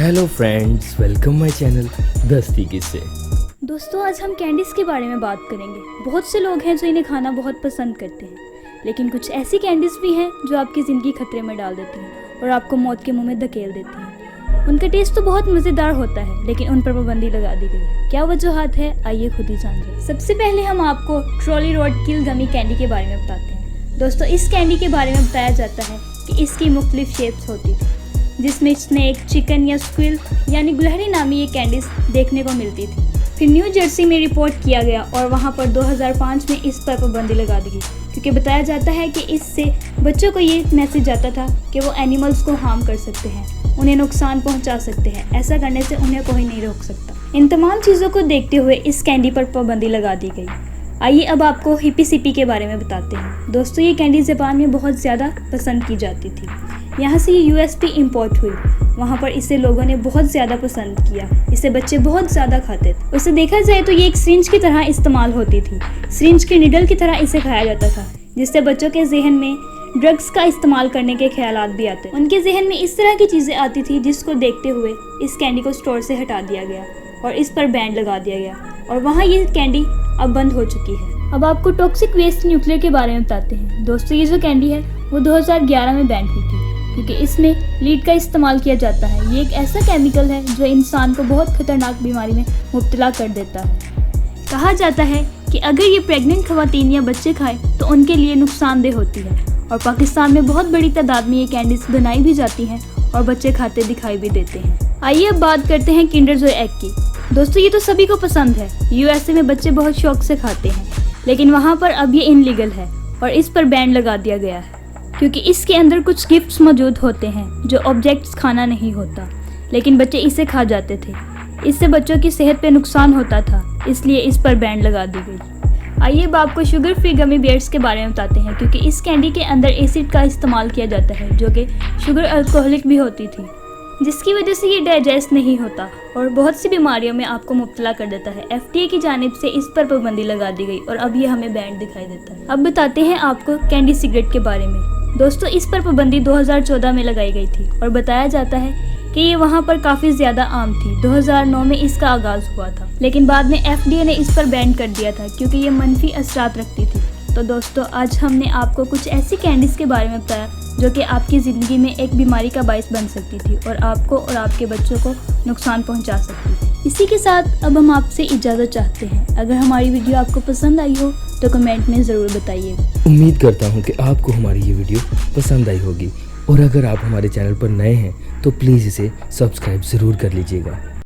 Hello friends, welcome my channel दस्ती किस्से। दोस्तों, आज हम कैंडीज़ के बारे में बात करेंगे। बहुत से लोग हैं जो इन्हें खाना बहुत पसंद करते हैं, लेकिन कुछ ऐसी कैंडीज़ भी हैं जो आपकी ज़िंदगी खतरे में डाल देती हैं और आपको मौत के मुंह में धकेल देती हैं। उनका टेस्ट तो बहुत मज़ेदार होता है, लेकिन उन पर पाबंदी लगा दी गई है। क्या वजूहात है, आइए खुद ही जानिए। सबसे पहले हम आपको ट्रॉली रोड किल गमी कैंडी के बारे में बताते हैं। दोस्तों, इस कैंडी के बारे में बताया जाता है कि इसकी मुख्तलिफ शेप्स होती थी, जिसमें स्नेक, चिकन या स्क्विल यानी गुलहरी नामी ये कैंडीज देखने को मिलती थी। फिर न्यू जर्सी में रिपोर्ट किया गया और वहाँ पर 2005 में इस पर पाबंदी लगा दी गई, क्योंकि बताया जाता है कि इससे बच्चों को ये मैसेज जाता था कि वो एनिमल्स को हार्म कर सकते हैं, उन्हें नुकसान पहुँचा सकते हैं। ऐसा करने से उन्हें कोई नहीं रोक सकता। इन तमाम चीज़ों को देखते हुए इस कैंडी पर पाबंदी लगा दी गई। आइए अब आपको हिप्पी सिप्पी के बारे में बताते हैं। दोस्तों, ये कैंडी जापान में बहुत ज़्यादा पसंद की जाती थी। यहाँ से ये यूएस पे इम्पोर्ट हुई। वहाँ पर इसे लोगों ने बहुत ज़्यादा पसंद किया। इसे बच्चे बहुत ज़्यादा खाते थे। उसे देखा जाए तो ये एक सिरिंज की तरह इस्तेमाल होती थी। सिरिंज के निडल की तरह इसे खाया जाता था, जिससे बच्चों के जहन में ड्रग्स का इस्तेमाल करने के ख्यालात भी आते। उनके जहन में इस तरह की चीज़ें आती थी, जिसको देखते हुए इस कैंडी को स्टोर से हटा दिया गया और इस पर बैन लगा दिया गया, और वहाँ ये कैंडी अब बंद हो चुकी है। अब आपको टॉक्सिक वेस्ट न्यूक्लियर के बारे में बताते हैं। दोस्तों, ये जो कैंडी है वो 2011 में बैन हुई थी, क्योंकि इसमें लीड का इस्तेमाल किया जाता है। ये एक ऐसा केमिकल है जो इंसान को बहुत खतरनाक बीमारी में मुब्तला कर देता है। कहा जाता है कि अगर ये प्रेग्नेंट खवातीन या बच्चे खाएं तो उनके लिए नुकसानदेह होती है, और पाकिस्तान में बहुत बड़ी तादाद में ये कैंडीज बनाई भी जाती हैं और बच्चे खाते दिखाई भी देते हैं। आइए अब बात करते हैं किंडर जॉय एग की। दोस्तों, ये तो सभी को पसंद है। यूएसए में बच्चे बहुत शौक से खाते हैं, लेकिन वहाँ पर अब ये इनलीगल है और इस पर बैन लगा दिया गया है, क्योंकि इसके अंदर कुछ गिफ्ट्स मौजूद होते हैं जो ऑब्जेक्ट्स खाना नहीं होता, लेकिन बच्चे इसे खा जाते थे। इससे बच्चों की सेहत पे नुकसान होता था, इसलिए इस पर बैन लगा दी गई। आइए अब आपको शुगर फ्री गमी बेयर्स के बारे में बताते हैं, क्योंकि इस कैंडी के अंदर एसिड का इस्तेमाल किया जाता है, जो कि शुगर अल्कोहलिक भी होती थी, जिसकी वजह से ये डाइजेस्ट नहीं होता और बहुत सी बीमारियों में आपको मुब्तला कर देता है। FDA की जानिब से इस पर पाबंदी लगा दी गई और अब ये हमें बैन दिखाई देता है। अब बताते हैं आपको कैंडी सिगरेट के बारे में। दोस्तों, इस पर पाबंदी 2014 में लगाई गई थी और बताया जाता है कि ये वहाँ पर काफ़ी ज़्यादा आम थी। 2009 में इसका आगाज़ हुआ था, लेकिन बाद में FDA ने इस पर बैन कर दिया था, क्योंकि ये मनफी असरात रखती थी। तो दोस्तों, आज हमने आपको कुछ ऐसी कैंडीज़ के बारे में बताया जो कि आपकी ज़िंदगी में एक बीमारी का बायस बन सकती थी और आपको और आपके बच्चों को नुकसान पहुंचा सकती थी। इसी के साथ अब हम आपसे इजाज़त चाहते हैं। अगर हमारी वीडियो आपको पसंद आई हो तो कमेंट में ज़रूर बताइएगा। उम्मीद करता हूँ कि आपको हमारी ये वीडियो पसंद आई होगी, और अगर आप हमारे चैनल पर नए हैं तो प्लीज़ इसे सब्सक्राइब ज़रूर कर लीजिएगा।